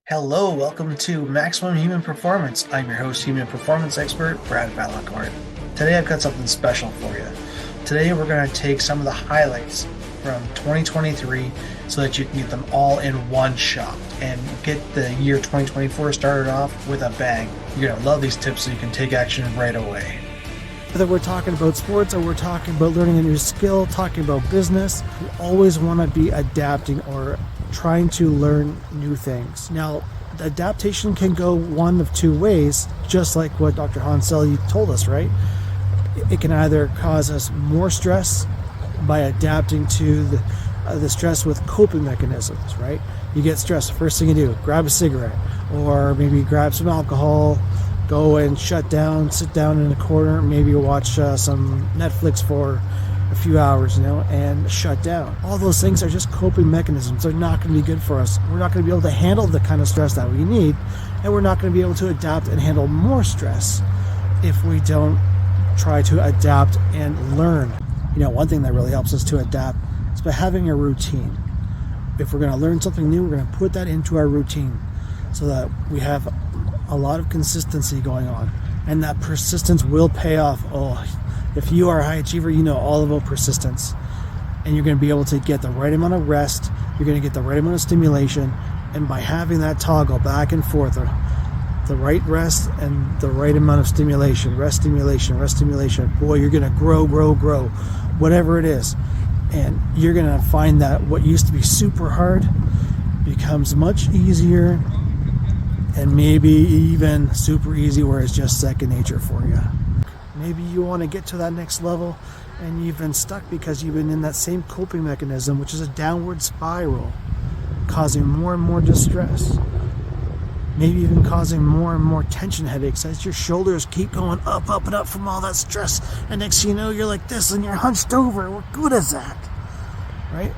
Hello, welcome to Maximum Human Performance. I'm your host, human performance expert, Bra Balocor. Today I've got something special for you. Today we're going to take some of the highlights from 2023 so that you can get them all in one shot and get the year 2024 started off with a bang. You're going to love these tips so you can take action right away. Whether we're talking about sports or we're talking about learning a new skill, talking about business, we always want to be adapting or trying to learn new things. Now, the adaptation can go one of two ways, just like what Dr. Hansel told us, right? It can either cause us more stress by adapting to the stress with coping mechanisms, right? You get stressed, first thing you do, grab a cigarette, or maybe grab some alcohol, go and shut down, sit down in a corner, maybe watch some Netflix for a few hours, and shut down. All those things are just coping mechanisms. They're not going to be good for us. We're not going to be able to handle the kind of stress that we need, and we're not going to be able to adapt and handle more stress if we don't try to adapt and learn. One thing that really helps us to adapt is by having a routine. If we're going to learn something new, we're going to put that into our routine so that we have a lot of consistency going on, and that persistence will pay off. If you are a high achiever, you know all about persistence, and you're going to be able to get the right amount of rest, you're going to get the right amount of stimulation, and by having that toggle back and forth, the right rest and the right amount of stimulation, rest stimulation, boy, you're going to grow, whatever it is, and you're going to find that what used to be super hard becomes much easier, and maybe even super easy where it's just second nature for you. Maybe you want to get to that next level and you've been stuck because you've been in that same coping mechanism, which is a downward spiral, causing more and more distress. Maybe even causing more and more tension headaches as your shoulders keep going up and up from all that stress. And next thing you know, you're like this and you're hunched over. What good is that? Right?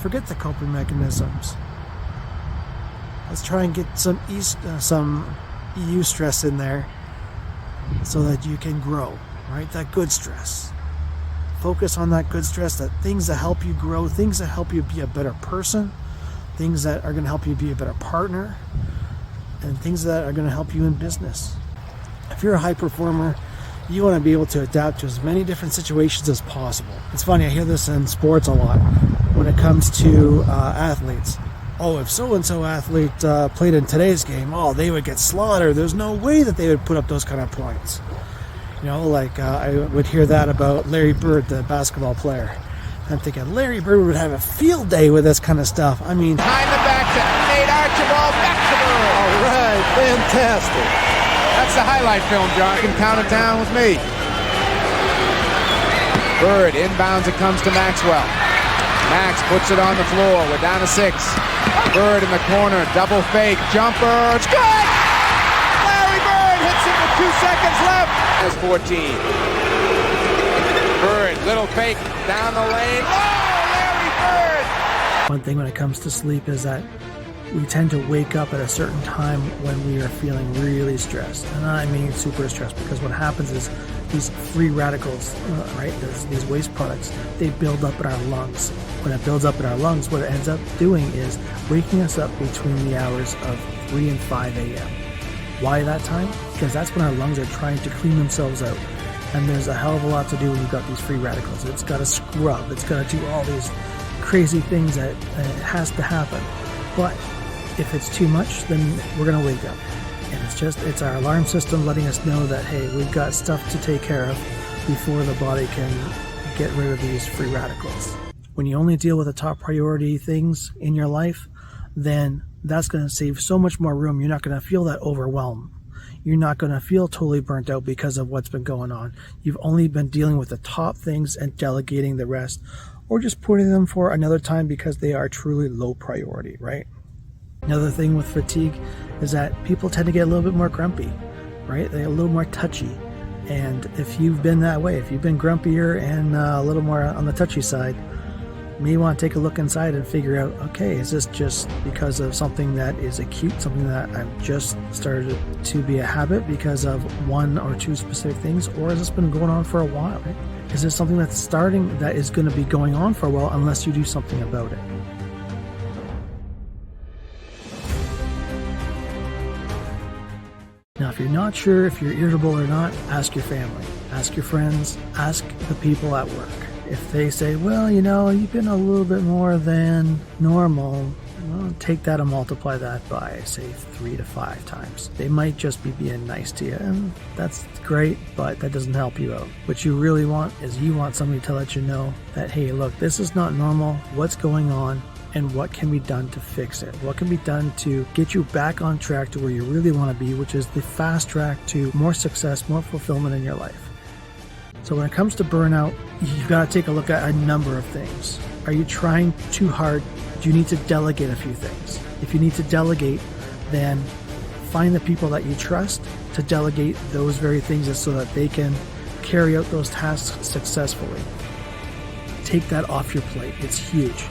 Forget the coping mechanisms. Let's try and get some EU stress in there so that you can grow, right? That good stress. Focus on that good stress, that things that help you grow, things that help you be a better person, things that are going to help you be a better partner, and things that are going to help you in business. If you're a high performer, you want to be able to adapt to as many different situations as possible. It's funny, I hear this in sports a lot when it comes to athletes. If so-and-so athlete played in today's game, they would get slaughtered. There's no way that they would put up those kind of points. I would hear that about Larry Bird, the basketball player. I'm thinking Larry Bird would have a field day with this kind of stuff. Behind the back to Nate Archibald, back to Bird. All right, fantastic. That's the highlight film, John. You can count it down with me. Bird inbounds, it comes to Maxwell. Max puts it on the floor. We're down to 6. Bird in the corner, double fake, jumper, it's good! Larry Bird hits it with 2 seconds left. There's 14. Bird, little fake, down the lane. Larry Bird! One thing when it comes to sleep is that we tend to wake up at a certain time when we are feeling really stressed. And I mean super stressed, because what happens is these free radicals, right, these waste products, they build up in our lungs. When it builds up in our lungs, what it ends up doing is waking us up between the hours of 3 and 5 a.m. Why that time? Because that's when our lungs are trying to clean themselves out. And there's a hell of a lot to do when you've got these free radicals. It's got to scrub. It's got to do all these crazy things that has to happen. But if it's too much, then we're going to wake up. And it's our alarm system letting us know that, hey, we've got stuff to take care of before the body can get rid of these free radicals. When you only deal with the top priority things in your life, then that's going to save so much more room. You're not going to feel that overwhelm. You're not going to feel totally burnt out because of what's been going on. You've only been dealing with the top things and delegating the rest, or just putting them for another time because they are truly low priority, right? Another thing with fatigue is that people tend to get a little bit more grumpy, right? They're a little more touchy. And if you've been that way, if you've been grumpier and a little more on the touchy side, you may want to take a look inside and figure out, okay, is this just because of something that is acute, something that I've just started to be a habit because of 1 or 2 specific things, or has this been going on for a while, right? Is this something that's starting that is going to be going on for a while unless you do something about it? Now, if you're not sure if you're irritable or not, ask your family, ask your friends, ask the people at work. If they say, well, you've been a little bit more than normal, well, take that and multiply that by, say, 3 to 5 times. They might just be being nice to you, and that's great, but that doesn't help you out. What you really want is you want somebody to let you know that, hey, look, this is not normal, what's going on, and what can be done to fix it? What can be done to get you back on track to where you really want to be, which is the fast track to more success, more fulfillment in your life. So when it comes to burnout, you've got to take a look at a number of things. Are you trying too hard? Do you need to delegate a few things? If you need to delegate, then find the people that you trust to delegate those very things so that they can carry out those tasks successfully. Take that off your plate. It's huge.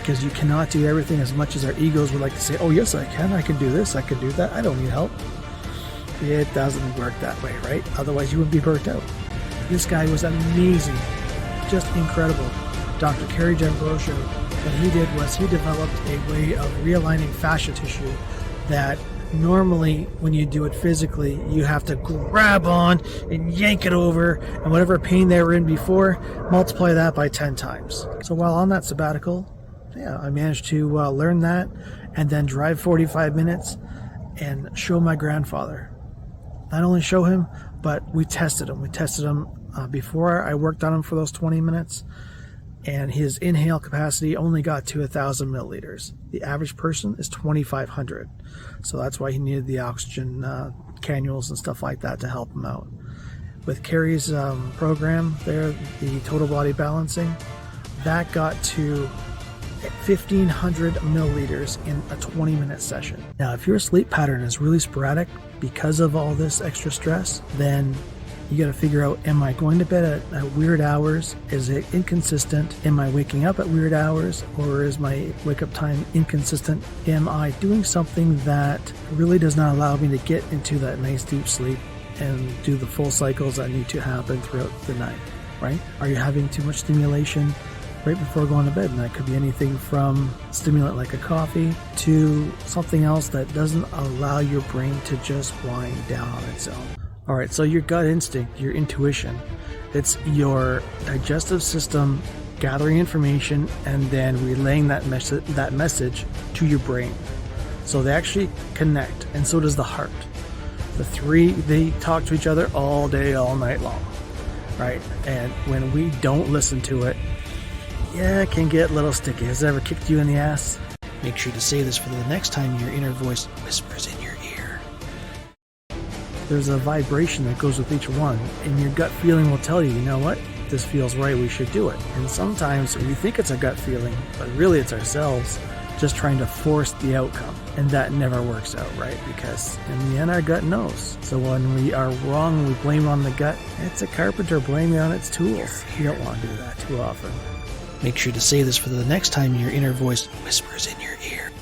Because you cannot do everything as much as our egos would like to say, oh yes, I can do this, I can do that, I don't need help. It doesn't work that way, right? Otherwise you wouldn't be burnt out. This guy was amazing, just incredible. Dr. Kerry Jambrosio, what he did was he developed a way of realigning fascia tissue that normally when you do it physically, you have to grab on and yank it over, and whatever pain they were in before, multiply that by 10 times. So while on that sabbatical, I managed to learn that and then drive 45 minutes and show my grandfather. Not only show him, but we tested him. We tested him before I worked on him for those 20 minutes, and his inhale capacity only got to 1,000 milliliters. The average person is 2,500. So that's why he needed the oxygen cannulas and stuff like that to help him out. With Kerry's program there, the total body balancing, that got to 1,500 milliliters in a 20-minute session. Now, if your sleep pattern is really sporadic because of all this extra stress, then you got to figure out, am I going to bed at weird hours? Is it inconsistent? Am I waking up at weird hours? Or is my wake-up time inconsistent? Am I doing something that really does not allow me to get into that nice deep sleep and do the full cycles that need to happen throughout the night, right? Are you having too much stimulation right before going to bed? And that could be anything from stimulant like a coffee to something else that doesn't allow your brain to just wind down on its own. All right, so your gut instinct, your intuition, it's your digestive system gathering information and then relaying that message to your brain. So they actually connect, and so does the heart. The three, they talk to each other all day, all night long, right? And when we don't listen to it, it can get a little sticky. Has it ever kicked you in the ass? Make sure to say this for the next time your inner voice whispers in your ear. There's a vibration that goes with each one, and your gut feeling will tell you, you know what, this feels right, we should do it. And sometimes we think it's a gut feeling, but really it's ourselves just trying to force the outcome. And that never works out, right? Because in the end, our gut knows. So when we are wrong, we blame on the gut. It's a carpenter blaming on its tools. You don't want to do that too often. Make sure to say this for the next time your inner voice whispers in your ear.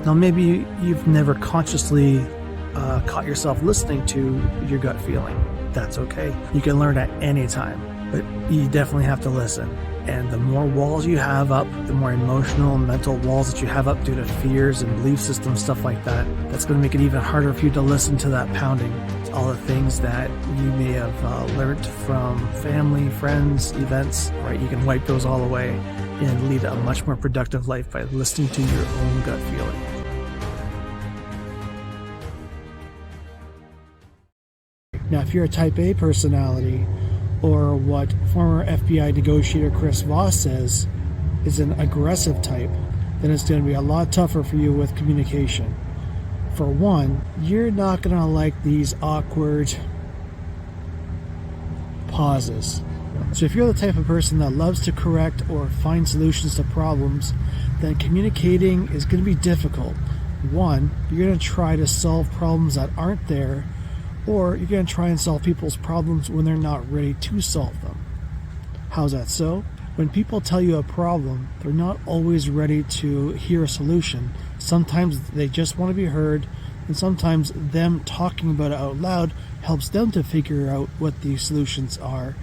Now, maybe you've never consciously caught yourself listening to your gut feeling. That's okay. You can learn at any time, but you definitely have to listen. And the more walls you have up, the more emotional and mental walls that you have up due to fears and belief systems, stuff like that, that's going to make it even harder for you to listen to that pounding. It's all the things that you may have learned from family, friends, events, right? You can wipe those all away and lead a much more productive life by listening to your own gut feeling. Now, if you're a type A personality, or what former FBI negotiator Chris Voss says is an aggressive type, then it's going to be a lot tougher for you with communication. For one, you're not going to like these awkward pauses. So if you're the type of person that loves to correct or find solutions to problems, then communicating is going to be difficult. One, you're going to try to solve problems that aren't there, or you're going to try and solve people's problems when they're not ready to solve them. How's that so? When people tell you a problem, they're not always ready to hear a solution. Sometimes they just want to be heard, and sometimes them talking about it out loud helps them to figure out what the solutions are,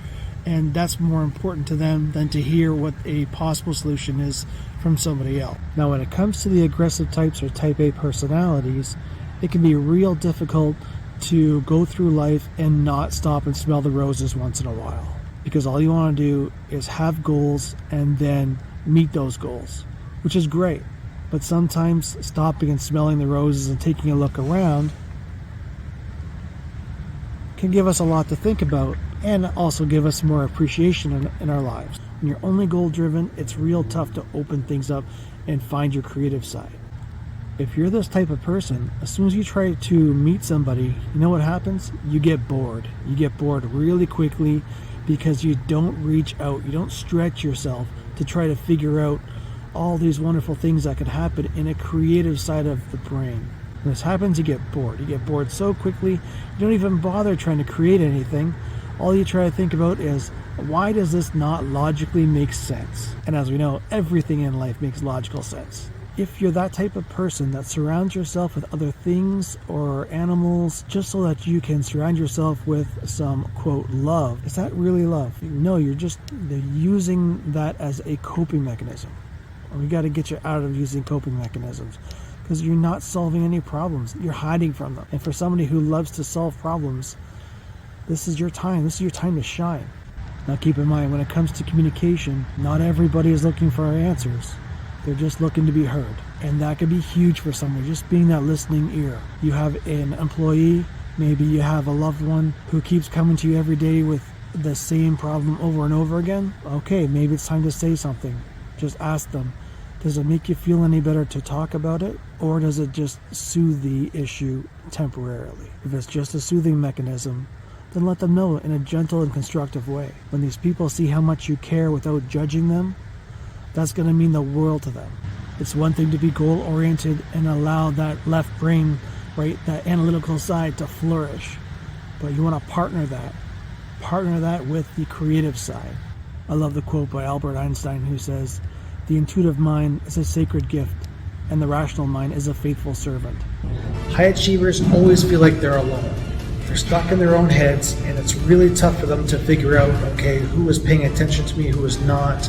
And that's more important to them than to hear what a possible solution is from somebody else. Now, when it comes to the aggressive types or type A personalities, it can be real difficult to go through life and not stop and smell the roses once in a while. Because all you want to do is have goals and then meet those goals, which is great. But sometimes stopping and smelling the roses and taking a look around can give us a lot to think about and also give us more appreciation in our lives. When you're only goal driven, it's real tough to open things up and find your creative side. If you're this type of person, as soon as you try to meet somebody, you know what happens? You get bored. You get bored really quickly because you don't reach out. You don't stretch yourself to try to figure out all these wonderful things that could happen in a creative side of the brain. When this happens, you get bored. You get bored so quickly, you don't even bother trying to create anything. All you try to think about is, why does this not logically make sense? And as we know, everything in life makes logical sense. If you're that type of person that surrounds yourself with other things or animals just so that you can surround yourself with some, quote, love, is that really love? No, you're using that as a coping mechanism. We got to get you out of using coping mechanisms because you're not solving any problems. You're hiding from them. And for somebody who loves to solve problems, this is your time. This is your time to shine. Now keep in mind, when it comes to communication, not everybody is looking for our answers. They're just looking to be heard. And that could be huge for someone, just being that listening ear. You have an employee, maybe you have a loved one who keeps coming to you every day with the same problem over and over again. Okay, maybe it's time to say something. Just ask them, does it make you feel any better to talk about it? Or does it just soothe the issue temporarily? If it's just a soothing mechanism, then let them know in a gentle and constructive way. When these people see how much you care without judging them, that's going to mean the world to them. It's one thing to be goal-oriented and allow that left brain, right, that analytical side to flourish. But you want to partner that with the creative side. I love the quote by Albert Einstein who says, "The intuitive mind is a sacred gift, and the rational mind is a faithful servant." High achievers always feel like they're alone. They're stuck in their own heads, and it's really tough for them to figure out, okay, who is paying attention to me, who is not.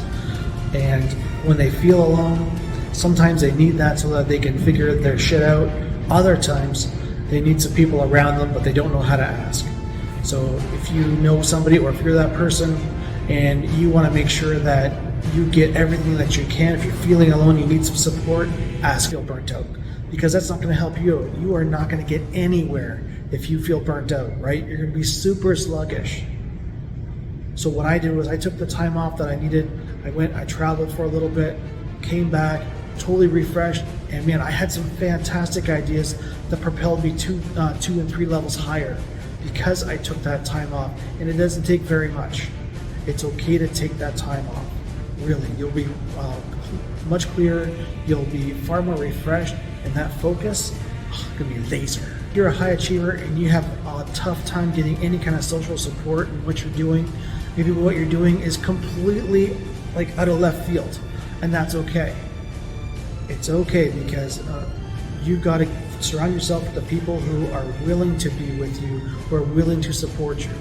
And when they feel alone, sometimes they need that so that they can figure their shit out. Other times, they need some people around them, but they don't know how to ask. So if you know somebody, or if you're that person, and you want to make sure that you get everything that you can, if you're feeling alone, you need some support, ask. Feel burnt out, because that's not going to help you. You are not going to get anywhere if you feel burnt out, right? You're going to be super sluggish. So what I did was I took the time off that I needed. I traveled for a little bit, came back, totally refreshed, and man, I had some fantastic ideas that propelled me 2 and 3 levels higher because I took that time off. And it doesn't take very much. It's okay to take that time off. Really, you'll be much clearer, you'll be far more refreshed, and that focus is going to be laser. If you're a high achiever and you have a tough time getting any kind of social support in what you're doing, maybe what you're doing is completely like out of left field, and that's okay. It's okay, because you've got to surround yourself with the people who are willing to be with you, who are willing to support you.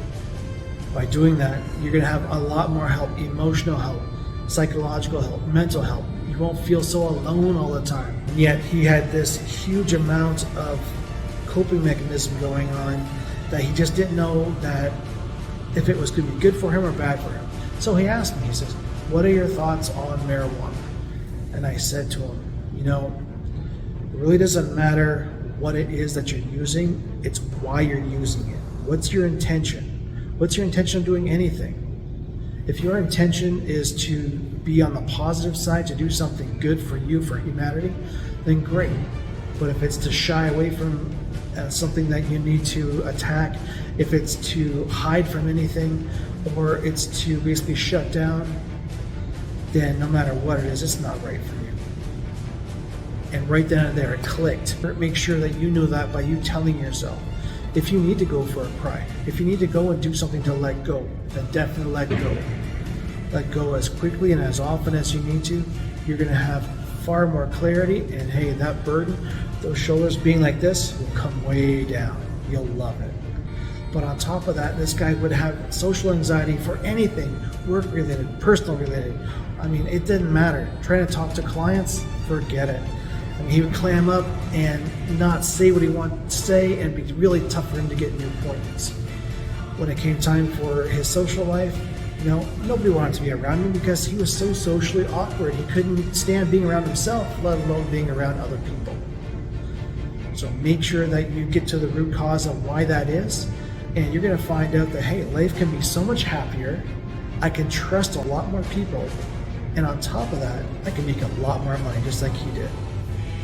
By doing that, you're going to have a lot more help, emotional help, psychological help, mental help. You won't feel so alone all the time. And yet he had this huge amount of coping mechanism going on that he just didn't know that if it was going to be good for him or bad for him. So he asked me, he says, "What are your thoughts on marijuana?" And I said to him, it really doesn't matter what it is that you're using, it's why you're using it. What's your intention? What's your intention of doing anything? If your intention is to be on the positive side, to do something good for you, for humanity, then great. But if it's to shy away from something that you need to attack, if it's to hide from anything, or it's to basically shut down, then no matter what it is, it's not right for you. And right then and there, it clicked. Make sure that you know that by you telling yourself. If you need to go for a cry, if you need to go and do something to let go, then definitely let go. Let go as quickly and as often as you need to. You're going to have far more clarity, and hey, that burden, those shoulders being like this, will come way down. You'll love it. But on top of that, this guy would have social anxiety for anything, work related, personal related. I mean, it didn't matter. Trying to talk to clients, forget it. I mean, he would clam up and not say what he wanted to say and be really tough for him to get new appointments. When it came time for his social life, nobody wanted to be around him because he was so socially awkward. He couldn't stand being around himself, let alone being around other people. So make sure that you get to the root cause of why that is, and you're going to find out that, hey, life can be so much happier. I can trust a lot more people, and on top of that, I can make a lot more money just like he did.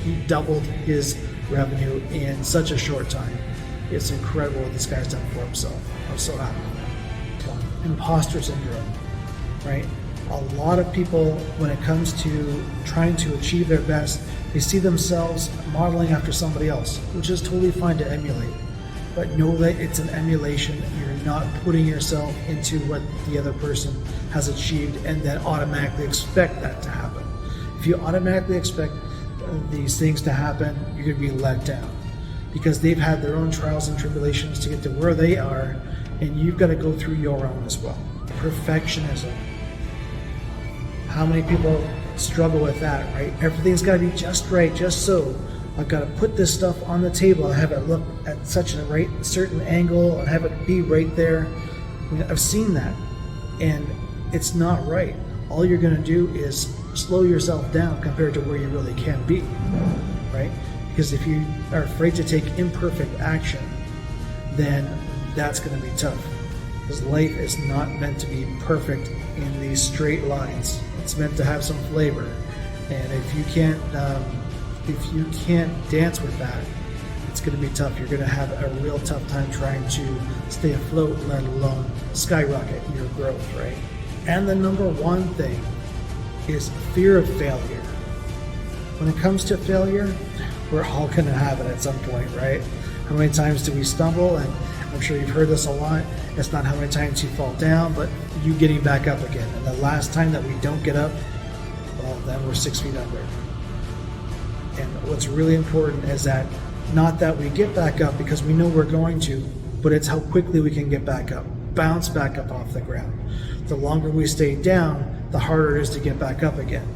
He doubled his revenue in such a short time. It's incredible what this guy's done for himself. I'm so happy with that. Imposter syndrome, right? A lot of people, when it comes to trying to achieve their best, they see themselves modeling after somebody else, which is totally fine to emulate. But know that it's an emulation. You're not putting yourself into what the other person has achieved and then automatically expect that to happen. If you automatically expect these things to happen, you're going to be let down because they've had their own trials and tribulations to get to where they are, and you've got to go through your own as well. Perfectionism. How many people struggle with that, right? Everything's got to be just right, just so. I've got to put this stuff on the table. I have it look at such a certain angle and have it be right there. I've seen that, and it's not right. All you're going to do is slow yourself down compared to where you really can be, right? Because if you are afraid to take imperfect action, then that's going to be tough. Because life is not meant to be perfect in these straight lines. It's meant to have some flavor, and if you can't dance with that, it's going to be tough. You're going to have a real tough time trying to stay afloat, let alone skyrocket your growth, right? And the number one thing is fear of failure. When it comes to failure, we're all going to have it at some point, right? How many times do we stumble? And I'm sure you've heard this a lot. It's not how many times you fall down, but you getting back up again. And the last time that we don't get up, well, then we're 6 feet under. And what's really important is that not that we get back up because we know we're going to, but it's how quickly we can get back up, bounce back up off the ground. The longer we stay down, the harder it is to get back up again.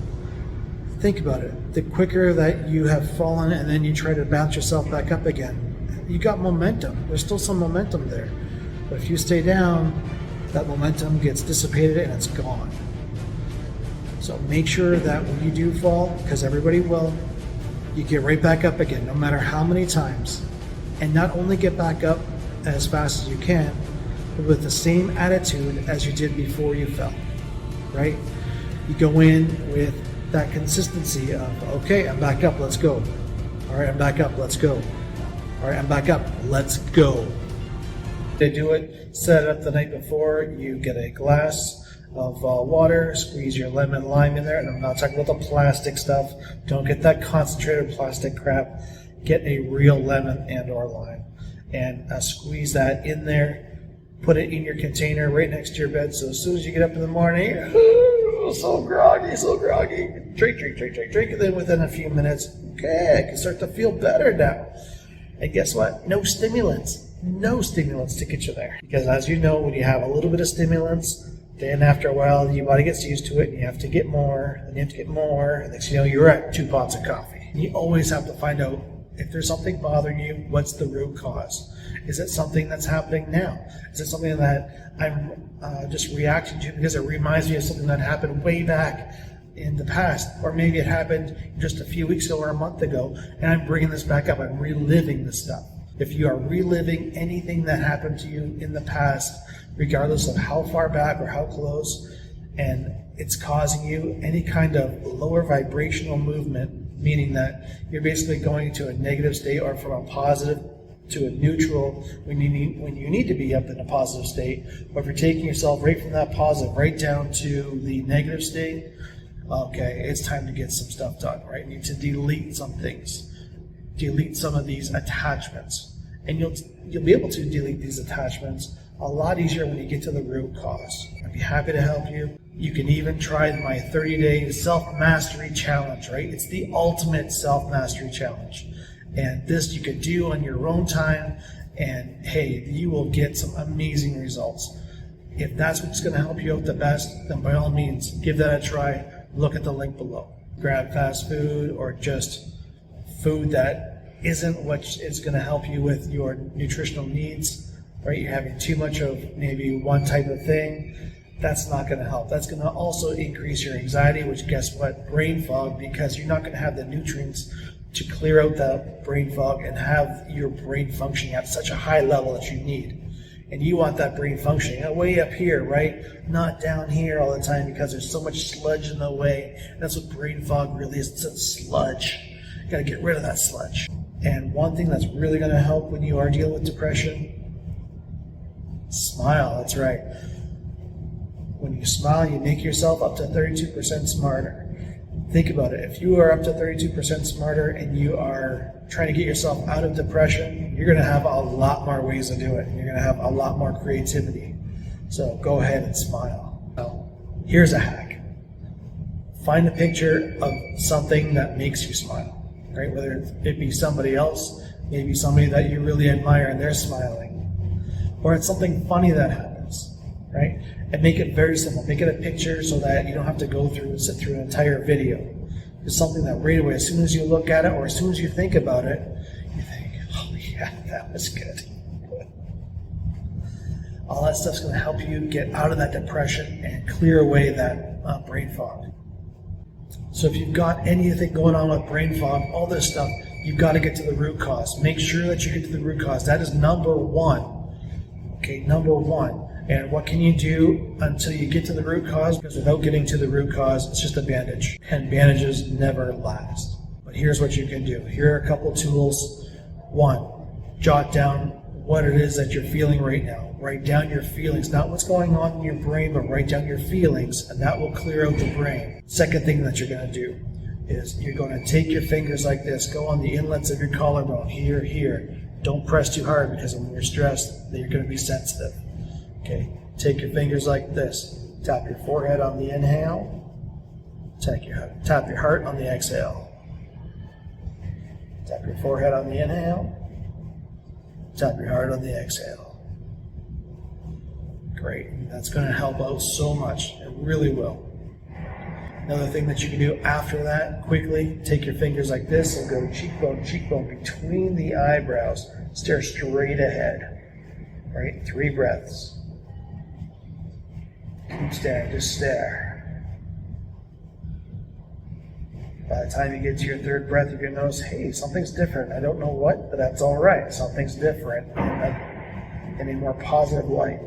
Think about it. The quicker that you have fallen and then you try to bounce yourself back up again, you got momentum. There's still some momentum there. But if you stay down, that momentum gets dissipated and it's gone. So make sure that when you do fall, because everybody will, you get right back up again, no matter how many times. And not only get back up as fast as you can, but with the same attitude as you did before you fell, right? You go in with that consistency of, okay, I'm back up, let's go. All right, I'm back up, let's go. All right, I'm back up, let's go. They do it, set it up the night before, you get a glass of water, squeeze your lemon lime in there, and I'm not talking about the plastic stuff. Don't get that concentrated plastic crap. Get a real lemon and or lime and squeeze that in there. Put it in your container right next to your bed, so as soon as you get up in the morning, so groggy, drink, and then within a few minutes, okay, I can start to feel better now. And guess what? No stimulants to get you there. Because as you know, when you have a little bit of stimulants, then after a while, your body gets used to it, and you have to get more, and you have to get more, and next thing you know, you're at 2 pots of coffee. You always have to find out if there's something bothering you, what's the root cause? Is it something that's happening now? Is it something that I'm just reacting to because it reminds me of something that happened way back in the past? Or maybe it happened just a few weeks ago or a month ago, and I'm bringing this back up. I'm reliving this stuff. If you are reliving anything that happened to you in the past, regardless of how far back or how close, and it's causing you any kind of lower vibrational movement, meaning that you're basically going to a negative state or from a positive to a neutral when you need to be up in a positive state, or if you're taking yourself right from that positive right down to the negative state, okay, it's time to get some stuff done, right? You need to delete some things, delete some of these attachments, and you'll be able to delete these attachments a lot easier when you get to the root cause. I'd be happy to help you. You can even try my 30-day self-mastery challenge, right? It's the ultimate self-mastery challenge. And this you could do on your own time, And hey, you will get some amazing results. If that's what's going to help you out the best, then by all means, give that a try. Look at the link below. Grab fast food or just food that isn't what is going to help you with your nutritional needs, right? You're having too much of maybe one type of thing. That's not going to help. That's going to also increase your anxiety, which guess what? Brain fog, because you're not going to have the nutrients to clear out that brain fog and have your brain functioning at such a high level that you need. And you want that brain functioning way up here, right? Not down here all the time because there's so much sludge in the way. And that's what brain fog really is. It's sludge. You got to get rid of that sludge. And one thing that's really going to help when you are dealing with depression, smile. That's right. When you smile, you make yourself up to 32% smarter. Think about it. If you are up to 32% smarter and you are trying to get yourself out of depression, you're going to have a lot more ways to do it. You're going to have a lot more creativity. So go ahead and smile. Now, here's a hack. Find a picture of something that makes you smile, right? Whether it be somebody else, maybe somebody that you really admire and they're smiling, or it's something funny that happens, right? And make it very simple. Make it a picture so that you don't have to go through and sit through an entire video. It's something that right away, as soon as you look at it or as soon as you think about it, you think, oh yeah, that was good. All that stuff's going to help you get out of that depression and clear away that brain fog. So if you've got anything going on with brain fog, all this stuff, you've got to get to the root cause. Make sure that you get to the root cause. That is number one. Okay, number one. And what can you do until you get to the root cause? Because without getting to the root cause, it's just a bandage. And bandages never last. But here's what you can do. Here are a couple tools. One, jot down what it is that you're feeling right now. Write down your feelings, not what's going on in your brain, but write down your feelings, and that will clear out the brain. Second thing that you're going to do is you're going to take your fingers like this, go on the inlets of your collarbone, here, here. Don't press too hard because when you're stressed, then you're going to be sensitive. Okay, take your fingers like this. Tap your forehead on the inhale. Tap your heart on the exhale. Tap your forehead on the inhale. Tap your heart on the exhale. Great. That's going to help out so much. It really will. Another thing that you can do after that, quickly, take your fingers like this and go cheekbone, cheekbone between the eyebrows. Stare straight ahead. Right? 3 breaths. Keep staring, just stare. By the time you get to your 3rd breath, you're going to notice, hey, something's different. I don't know what, but that's all right. Something's different in a more positive light.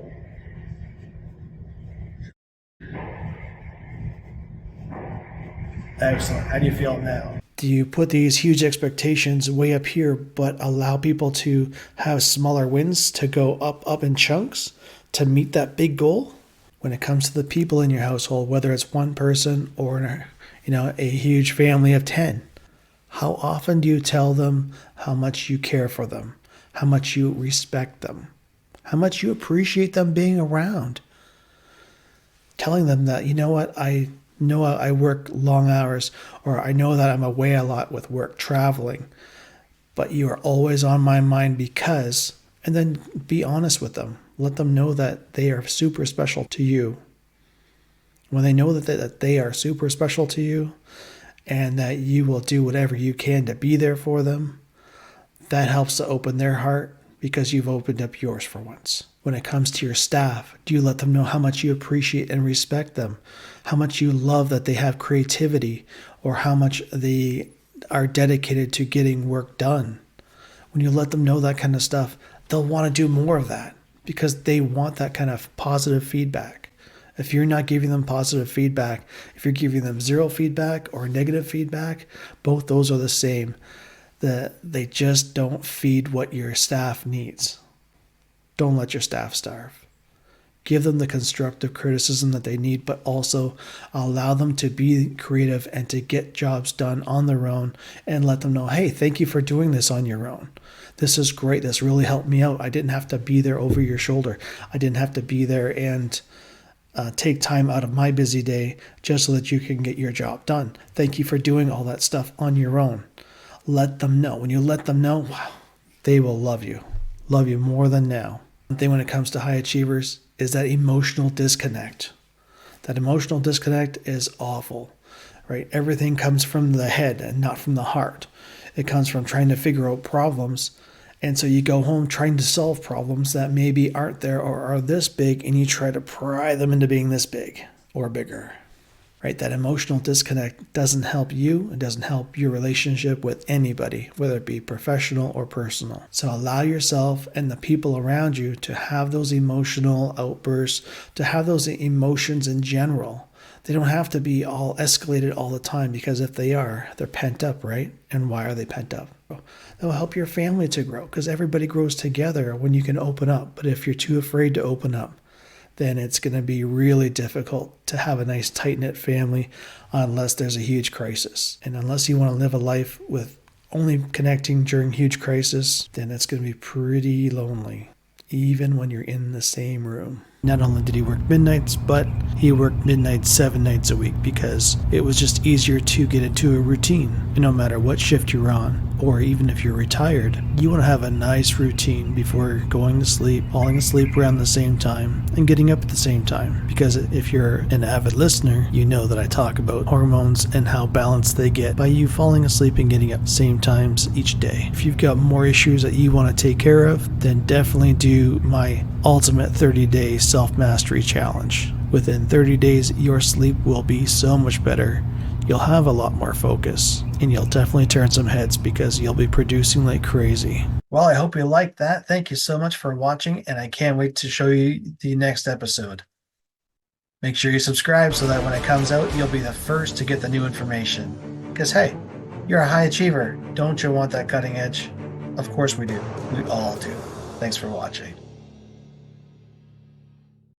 Excellent. How do you feel now? Do you put these huge expectations way up here, but allow people to have smaller wins to go up in chunks to meet that big goal? When it comes to the people in your household, whether it's one person or a huge family of 10, how often do you tell them how much you care for them, how much you respect them, how much you appreciate them being around? Telling them that, you know what, I know I work long hours, or I know that I'm away a lot with work, traveling, but you are always on my mind because, and then be honest with them. Let them know that they are super special to you. When they know that they are super special to you and that you will do whatever you can to be there for them, that helps to open their heart because you've opened up yours for once. When it comes to your staff, do you let them know how much you appreciate and respect them, how much you love that they have creativity, or how much they are dedicated to getting work done? When you let them know that kind of stuff, they'll want to do more of that because they want that kind of positive feedback. If you're not giving them positive feedback, if you're giving them zero feedback or negative feedback, both those are the same. They just don't feed what your staff needs. Don't let your staff starve. Give them the constructive criticism that they need, but also allow them to be creative and to get jobs done on their own, and let them know, hey, thank you for doing this on your own. This is great. This really helped me out. I didn't have to be there over your shoulder. I didn't have to be there and take time out of my busy day just so that you can get your job done. Thank you for doing all that stuff on your own. Let them know. When you let them know, wow, they will love you. love you more than now. One thing when it comes to high achievers is that emotional disconnect. That emotional disconnect is awful, right? Everything comes from the head and not from the heart. It comes from trying to figure out problems. And so you go home trying to solve problems that maybe aren't there or are this big, and you try to pry them into being this big or bigger, right? That emotional disconnect doesn't help you. It doesn't help your relationship with anybody, whether it be professional or personal. So allow yourself and the people around you to have those emotional outbursts, to have those emotions in general. They don't have to be all escalated all the time, because if they are, they're pent up, right? And why are they pent up? They'll help your family to grow, because everybody grows together when you can open up. But if you're too afraid to open up, then it's going to be really difficult to have a nice tight-knit family unless there's a huge crisis. And unless you want to live a life with only connecting during huge crisis, then it's going to be pretty lonely, even when you're in the same room. Not only did he work midnights, but he worked midnights 7 nights a week, because it was just easier to get into a routine. And no matter what shift you're on, or even if you're retired, you want to have a nice routine before going to sleep, falling asleep around the same time, and getting up at the same time. Because if you're an avid listener, you know that I talk about hormones and how balanced they get by you falling asleep and getting up at the same times each day. If you've got more issues that you want to take care of, then definitely do my ultimate 30-day self-mastery challenge. Within 30 days, your sleep will be so much better. You'll have a lot more focus, and you'll definitely turn some heads because you'll be producing like crazy. Well, I hope you liked that. Thank you so much for watching, and I can't wait to show you the next episode. Make sure you subscribe so that when it comes out, you'll be the first to get the new information. Because, hey, you're a high achiever. Don't you want that cutting edge? Of course we do. We all do. Thanks for watching.